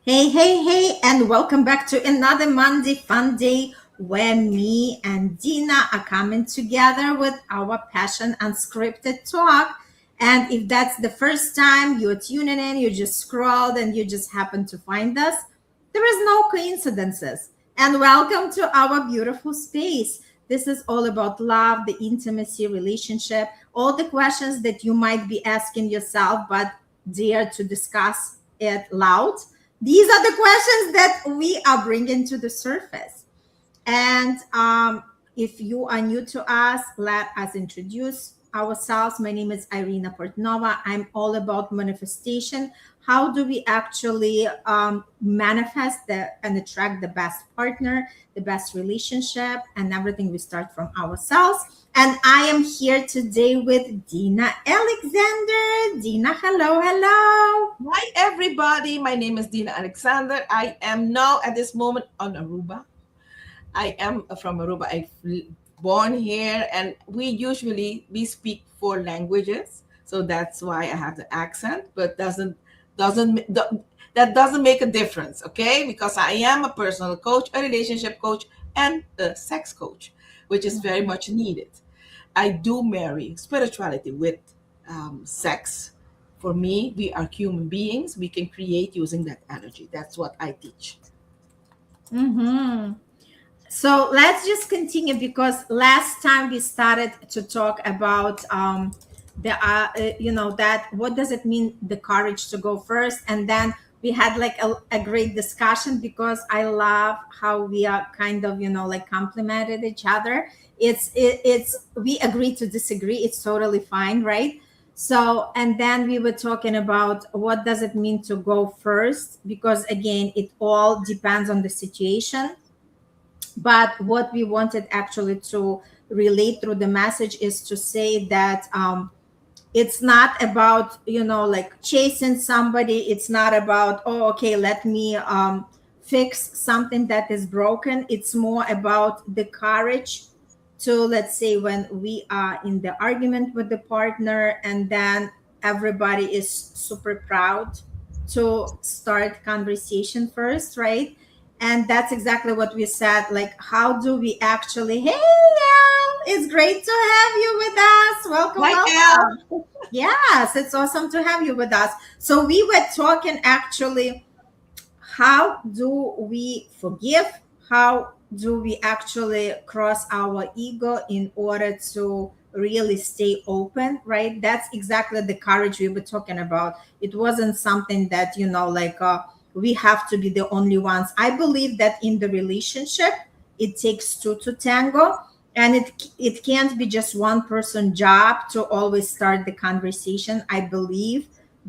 Hey, hey, hey, and welcome back to another Monday fun day where me and Dina are coming together with our passion unscripted talk. And if that's the first time you're tuning in, you just scrolled and you just happen to find us, there is no coincidences. And welcome to our beautiful space. This is all about love, the intimacy, relationship, all the questions that you might be asking yourself, but dare to discuss it loud. These are the questions that we are bringing to the surface. And if you are new to us, let us introduce ourselves. My name is Irina Portnova. I'm all about manifestation. How do we actually manifest and attract the best partner, the best relationship, and everything we start from ourselves. And I am here today with Dina Alexander. Dina, hello, hello. Hi, everybody. My name is Dina Alexander. I am now at this moment on Aruba. I am from Aruba. I born here, and we speak four languages, so that's why I have the accent. But doesn't that doesn't make a difference, okay? Because I am a personal coach, a relationship coach, and a sex coach, which is very much needed. I do marry spirituality with sex. For me, we are human beings. We can create using that energy. That's what I teach. Mm-hmm. So let's just continue because last time we started to talk about that what does it mean the courage to go first, and then we had like a great discussion because I love how we are kind of like complimented each other. It's we agree to disagree. It's totally fine, right? So and then we were talking about what does it mean to go first, because again it all depends on the situation. But what we wanted actually to relate through the message is to say that it's not about like chasing somebody. It's not about, oh, okay, let me fix something that is broken. It's more about the courage to, let's say, when we are in the argument with the partner and then everybody is super proud to start conversation first, right? And that's exactly what we said, like how do we actually, hey Al, it's great to have you with us. Welcome, Hi, Elle. welcome. Yes, it's awesome to have you with us. So we were talking actually, how do we forgive? How do we actually cross our ego in order to really stay open, right? That's exactly the courage we were talking about. It wasn't something that, like we have to be the only ones. I believe that in the relationship, it takes two to tango, and it can't be just one person job to always start the conversation. I believe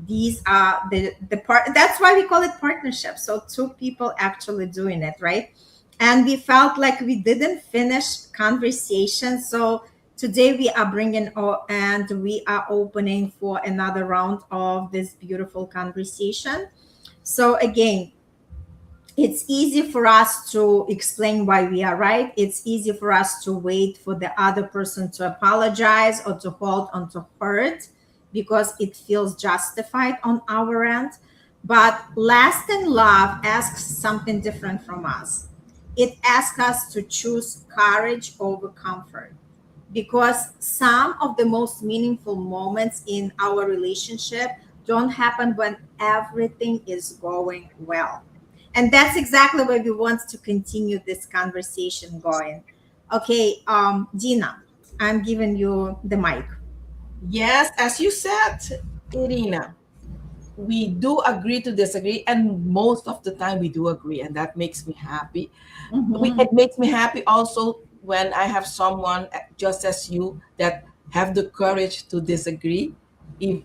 these are the part, that's why we call it partnership, so two people actually doing it, right? And we felt like we didn't finish conversation, so today we are bringing and we are opening for another round of this beautiful conversation. So again, it's easy for us to explain why we are right. It's easy for us to wait for the other person to apologize or to hold on to hurt because it feels justified on our end. But lasting love asks something different from us. It asks us to choose courage over comfort, because some of the most meaningful moments in our relationship don't happen when everything is going well. And that's exactly where we want to continue this conversation going. Okay, Dina, I'm giving you the mic. Yes, as you said, Irina, we do agree to disagree, and most of the time we do agree, and that makes me happy. Mhm. It makes me happy also when I have someone just as you that have the courage to disagree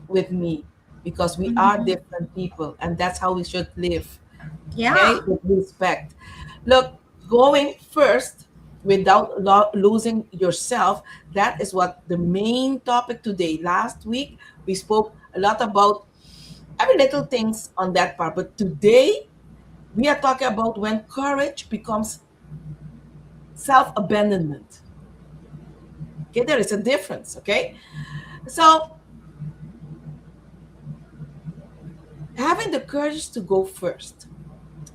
with me, because we are Mhm. different people, and that's how we should live. Okay, Yeah. with respect. Look, going first without losing yourself, that is what the main topic today. Last week we spoke a lot about every little things on that part, but today we are talking about when courage becomes self-abandonment. Okay, there is a difference. Okay, so having the courage to go first,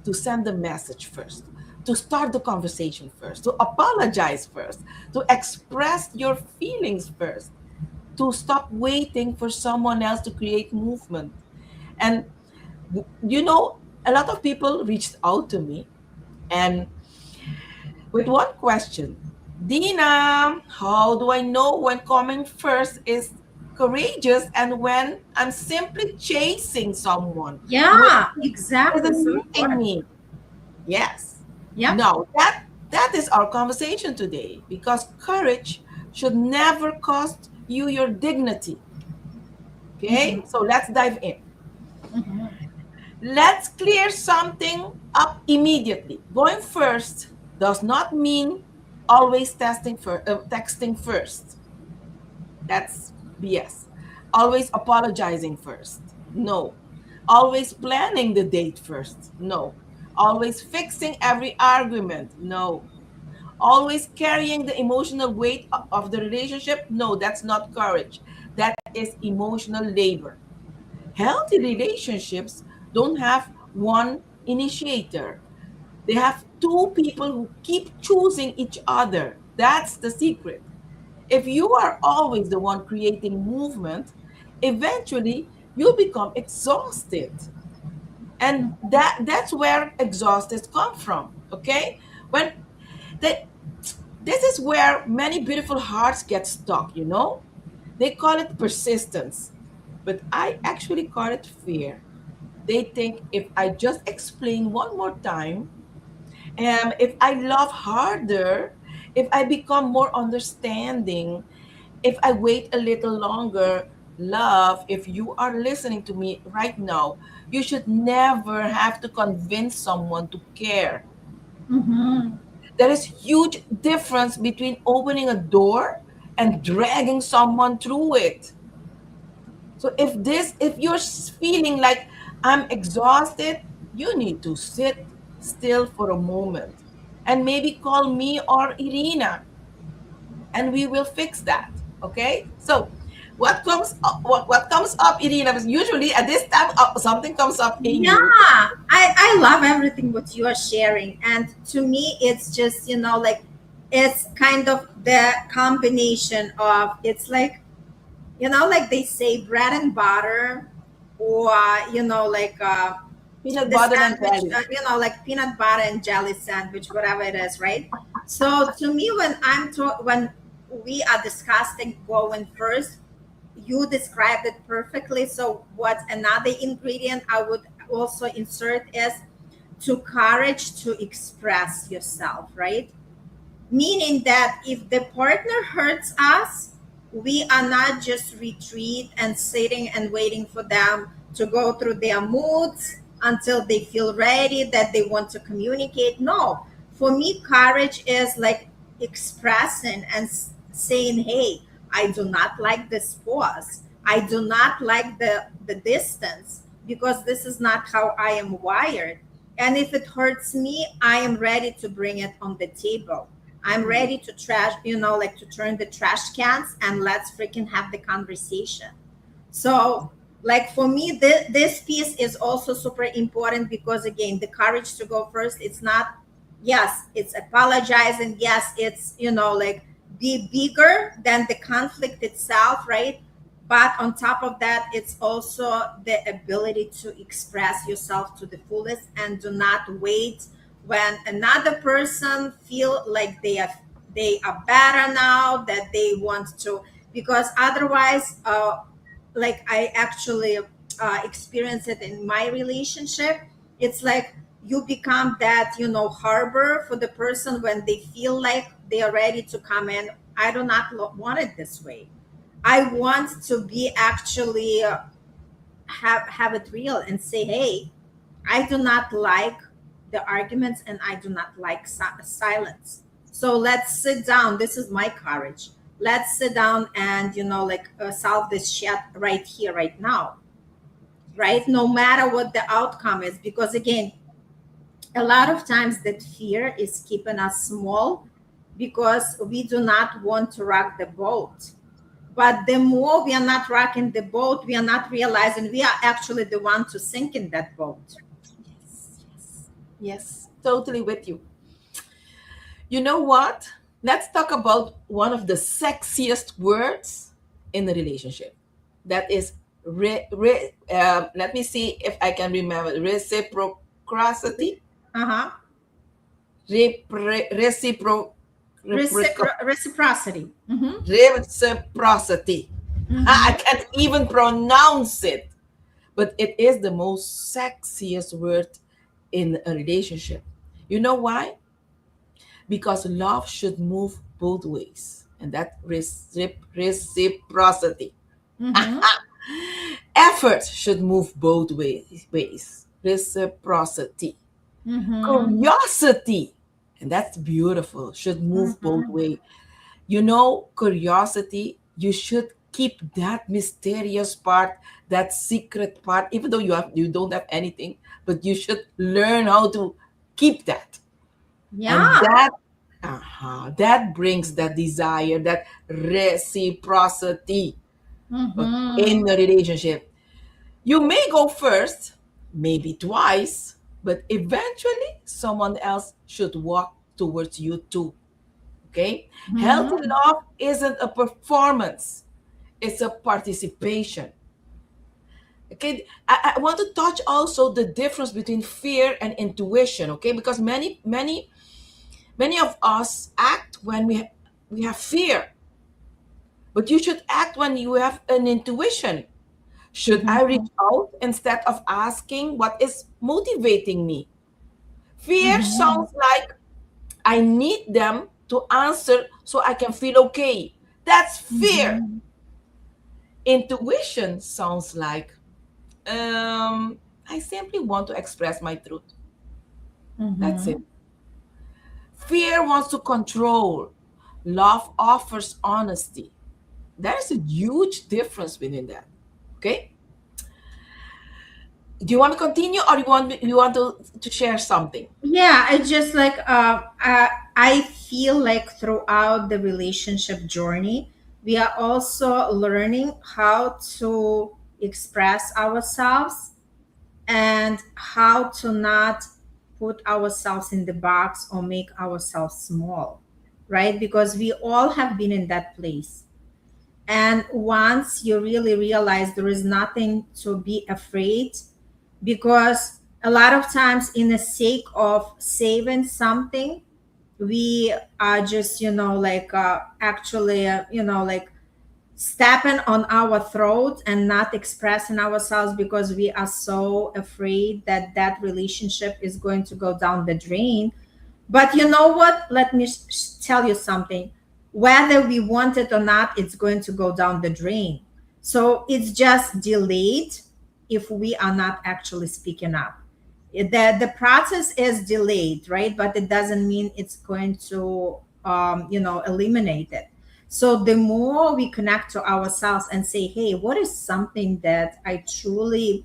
to send the message first, to start the conversation first, to apologize first, to express your feelings first, to stop waiting for someone else to create movement. And you know, a lot of people reached out to me and with one question: Dina, how do I know when coming first is courageous and when I'm simply chasing someone who Yeah, exactly. isn't So meeting important. me? Yes. Yep. No, that is our conversation today, because courage should never cost you your dignity. Okay? Mhm, So let's dive in. mhm, Let's clear something up immediately. Going first does not mean always texting first. That's BS. Always apologizing first. No. Always planning the date first. No. Always fixing every argument. No. Always carrying the emotional weight of the relationship. No, that's not courage. That is emotional labor. Healthy relationships don't have one initiator. They have two people who keep choosing each other. That's the secret. If you are always the one creating movement, eventually you'll become exhausted. And that's where exhausted come from. Okay? When that this is where many beautiful hearts get stuck, you know? They call it persistence, but I actually call it fear. They think if I just explain one more time, if I love harder, if I become more understanding, if I wait a little longer, love, if you are listening to me right now, you should never have to convince someone to care. mhm. There is huge difference between opening a door and dragging someone through it. So if you're feeling like I'm exhausted, you need to sit still for a moment and maybe call me or Irina and we will fix that. Okay? So what comes up, Irina, is usually at this time something comes up in Yeah, you. I love everything what you are sharing. And to me, it's just, like, it's kind of the combination of, it's like, like they say bread and butter, or, like, Peanut the butter and sandwich, jelly. like peanut butter and jelly sandwich, whatever it is, right? So to me, when we are discussing going first, you described it perfectly. So what another ingredient I would also insert is to courage to express yourself, right? Meaning that if the partner hurts us, we are not just retreat and sitting and waiting for them to go through their moods until they feel ready that they want to communicate. No, for me, courage is like expressing and saying, hey, I do not like this pause. I do not like the distance, because this is not how I am wired. And if it hurts me, I am ready to bring it on the table. I'm Mhm. ready to trash, like to turn the trash cans and let's freaking have the conversation. So, like for me, this piece is also super important, because again, the courage to go first, it's not, yes, it's apologizing. Yes, it's, like be bigger than the conflict itself, right? But on top of that, it's also the ability to express yourself to the fullest and do not wait when another person feel like they are better now, that they want to, because otherwise, like I actually experienced it in my relationship. It's like you become that, harbor for the person when they feel like they are ready to come in. I do not want it this way. I want to be actually have it real and say, hey, I do not like the arguments and I do not like silence. So let's sit down. This is my courage. Let's sit down and, like solve this shit right here, right now, right? No matter what the outcome is. Because again, a lot of times that fear is keeping us small, because we do not want to rock the boat. But the more we are not rocking the boat, we are not realizing we are actually the one to sink in that boat. Yes, yes. Yes, totally with you. You know what? Let's talk about one of the sexiest words in the relationship. That is, let me see if I can remember, reciprocity. Uh-huh. Recipro, Reciprocity. Mm-hmm. reciprocity. I Mm-hmm. can't even pronounce it, but it is the most sexiest word in a relationship. You know why? Because love should move both ways, and that reciprocity. Mm-hmm. Effort should move both ways. Reciprocity. Mm-hmm. Curiosity, and that's beautiful, should move both Mm-hmm. ways. You know, curiosity, you should keep that mysterious part, that secret part, even though you don't have anything, but you should learn how to keep that. And Yeah. that brings that desire, that reciprocity Mm-hmm. in the relationship. You may go first, maybe twice, but eventually someone else should walk towards you too. Okay? Healthy Mm-hmm. love isn't a performance, it's a participation. Okay, I want to touch also the difference between fear and intuition. Okay, because many of us act when we have fear, but you should act when you have an intuition. Should I Mm-hmm. reach out instead of asking what is motivating me? Fear Mm-hmm. sounds like I need them to answer so I can feel okay. That's fear. Mm-hmm. Intuition sounds like I simply want to express my truth. That's it. Mm-hmm. Fear wants to control. Love offers honesty. There's a huge difference between that. Okay? Do you want to continue, or you want to share something? Yeah, it's just like I feel like throughout the relationship journey, we are also learning how to express ourselves and how to not put ourselves in the box or make ourselves small, right? Because we all have been in that place. And once you really realize there is nothing to be afraid, because a lot of times, in the sake of saving something, we are just, actually, like stepping on our throat and not expressing ourselves because we are so afraid that that relationship is going to go down the drain. But you know what? Let me tell you something. Whether we want it or not, it's going to go down the drain. So it's just delayed if we are not actually speaking up. The process is delayed, right? But it doesn't mean it's going to, eliminate it. So the more we connect to ourselves and say, hey, what is something that I truly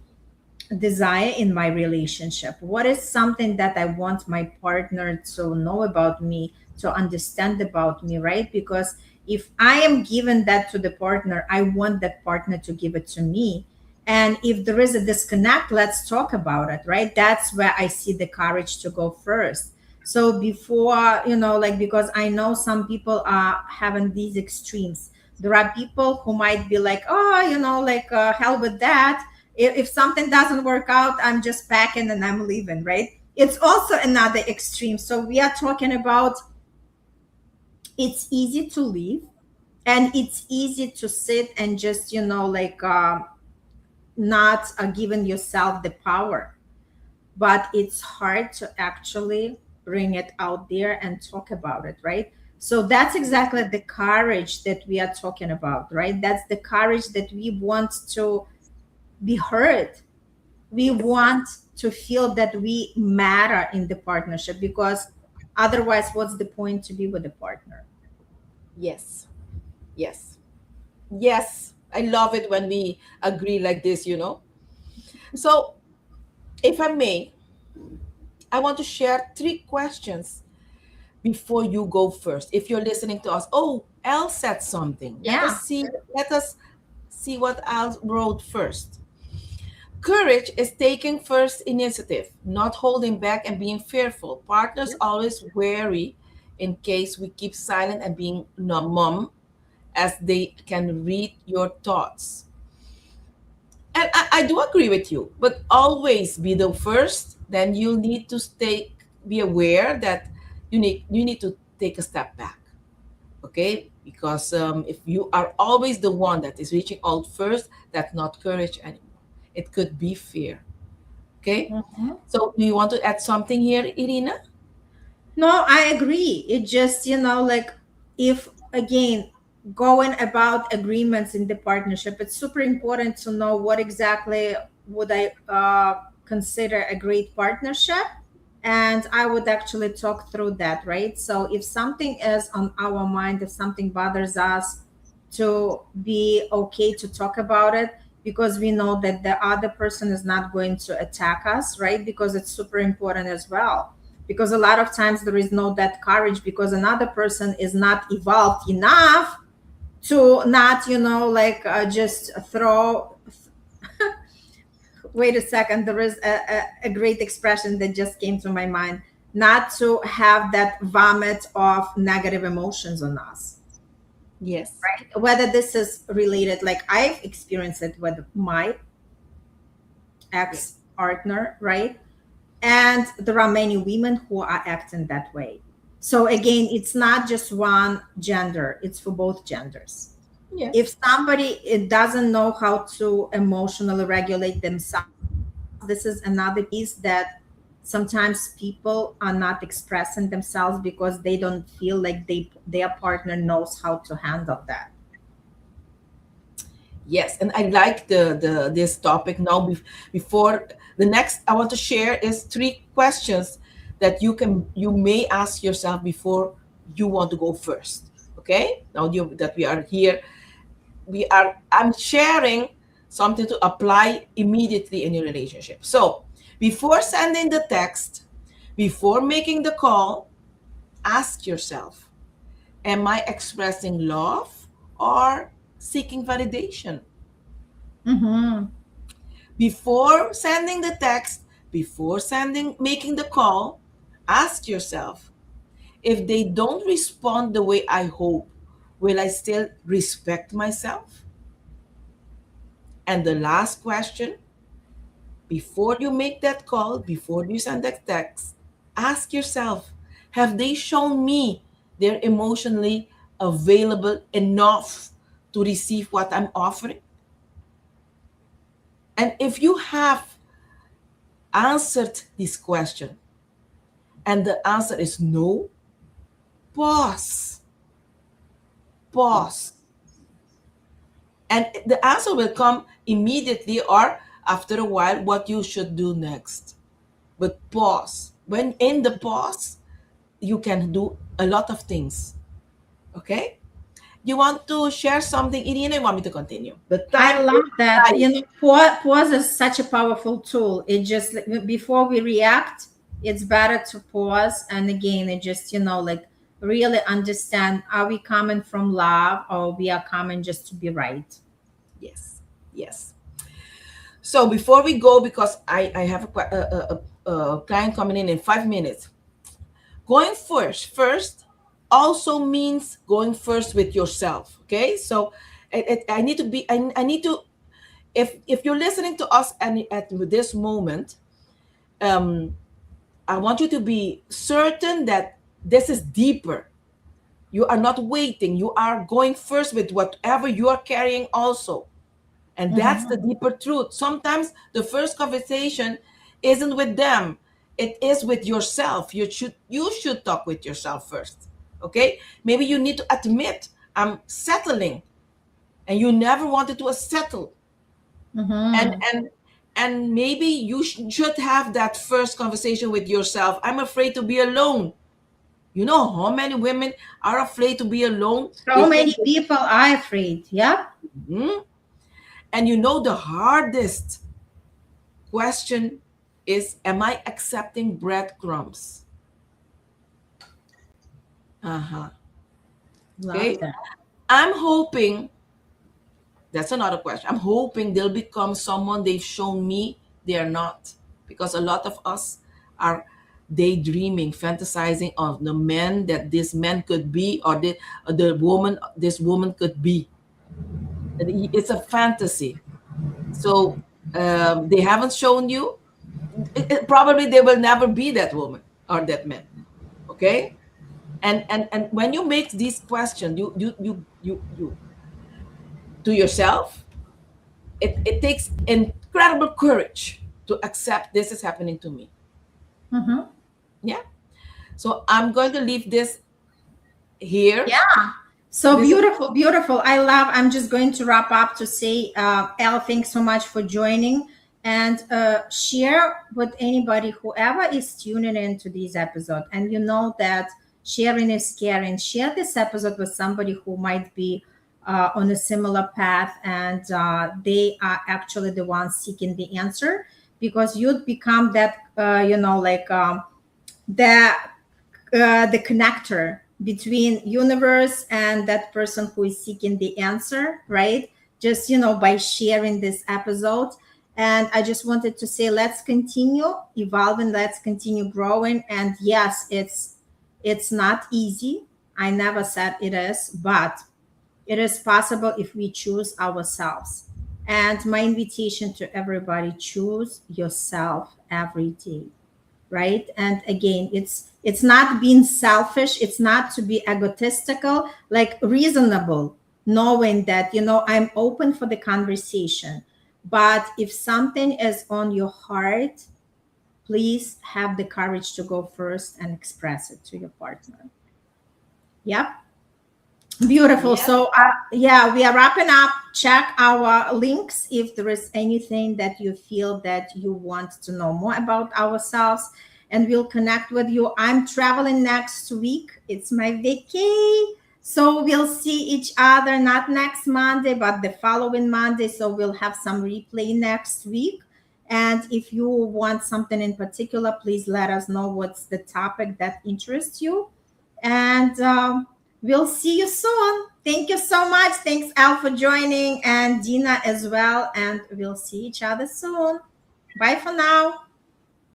desire in my relationship? What is something that I want my partner to know about me, to understand about me, right? Because if I am giving that to the partner, I want that partner to give it to me. And if there is a disconnect, let's talk about it, right? That's where I see the courage to go first. So before, because I know some people are having these extremes. There are people who might be like, oh, hell with that. If something doesn't work out, I'm just packing and I'm leaving, right? It's also another extreme. So we are talking about, it's easy to leave and it's easy to sit and just, not giving yourself the power, but it's hard to actually bring it out there and talk about it, right? So that's exactly the courage that we are talking about, right? That's the courage that we want to be heard. We want to feel that we matter in the partnership, because otherwise, what's the point to be with a partner? Yes. Yes. Yes. I love it when we agree like this. So, if I may, I want to share three questions before you go first. If you're listening to us, oh, Elle said something. Let us Yeah. see. Let us see what Al wrote first. Courage is taking first initiative, not holding back and being fearful. Partners Yep. always wary in case we keep silent and being mum, as they can read your thoughts. And I do agree with you, but always be the first. Then you'll need to stay, be aware that you need to take a step back, okay? Because if you are always the one that is reaching out first, that's not courage anymore. It could be fear. Okay. Mhm. So do you want to add something here, Irina? No, I agree. It just, like if again, going about agreements in the partnership, it's super important to know what exactly would I consider a great partnership. And I would actually talk through that, right? So if something is on our mind, if something bothers us, to be okay to talk about it, because we know that the other person is not going to attack us, right? Because it's super important as well, because a lot of times there is no that courage because another person is not evolved enough to not, like just throw. Wait a second, there is a great expression that just came to my mind: not to have that vomit of negative emotions on us, Yes. right? Whether this is related, like I've experienced it with my Yes. ex partner, right? And there are many women who are acting that way. So again, it's not just one gender, it's for both genders. Yes. If somebody it doesn't know how to emotionally regulate themselves, this is another piece that sometimes people are not expressing themselves because they don't feel like their partner knows how to handle that. Yes. And I like the this topic now. Before the next, I want to share is three questions that you may ask yourself before you want to go first. Okay. Now that we are here, I'm sharing something to apply immediately in your relationship. So before sending the text, before making the call, ask yourself, am I expressing love or seeking validation? Mm-hmm. Before sending the text, before making the call, ask yourself, if they don't respond the way I hope, will I still respect myself? And the last question, before you make that call, before you send that text, ask yourself, have they shown me they're emotionally available enough to receive what I'm offering? And if you have answered this question and the answer is no, pause, pause. And the answer will come immediately or after a while what you should do next. But pause. When in the pause, you can do a lot of things. Okay? You want to share something, Irina? You want me to continue? The I time is love that. flying. Pause is such a powerful tool. It just before we react, it's better to pause. And again, it just like really understand: are we coming from love, or we are coming just to be right? Yes, yes. So before we go, because I have a client coming in 5 minutes, going first also means going first with yourself. Okay, so I need to be I need to, if you're listening to us and at this moment, um I want you to be certain that this is deeper. You are not waiting, you are going first with whatever you are carrying also. And that's the Mhm. deeper truth. Sometimes the first conversation isn't with them, it is with yourself. You should talk with yourself first. Okay, maybe you need to admit, I'm settling, and you never wanted to settle. and Mhm. and and maybe you should have that first conversation with yourself. I'm afraid to be alone. You know how many women are afraid to be alone? They So think many people are afraid. Yep. hmm? And you know the hardest question is, am I accepting breadcrumbs? Uh-huh. Love Okay. that. I'm hoping That's another question. I'm hoping they'll become someone they've shown me they are not. Because a lot of us are daydreaming, fantasizing of the men that this man could be, or the woman this woman could be. It's a fantasy. So they haven't shown you. Probably they will never be that woman or that man. Okay. And when you make these questions, you to yourself, it takes incredible courage to accept this is happening to me. Mm-hmm. Yeah. So I'm going to leave this here. Yeah. So This is beautiful, beautiful. I'm just going to wrap up to say, Elle, thanks so much for joining, and share with anybody, whoever is tuning into this episode. And you know that sharing is caring. Share this episode with somebody who might be on a similar path, and they are actually the ones seeking the answer, because you'd become that, the the connector between universe and that person who is seeking the answer, right? Just by sharing this episode. And I just wanted to say, let's continue evolving, let's continue growing. And yes, it's not easy. I never said it is, but it is possible if we choose ourselves. And my invitation to everybody: choose yourself every day, right? And again, it's not being selfish, it's not to be egotistical, like reasonable, knowing that I'm open for the conversation. But if something is on your heart, please have the courage to go first and express it to your partner. Yep. Beautiful. yeah. So, yeah, we are wrapping up. Check our links if there is anything that you feel that you want to know more about ourselves, and we'll connect with you. I'm traveling next week. It's my vacay. So we'll see each other not next Monday, but the following Monday. So we'll have some replay next week. And if you want something in particular, please let us know what's the topic that interests you. And we'll see you soon. Thank you so much. Thanks, Al, for joining, and Dina as well. And we'll see each other soon. Bye for now.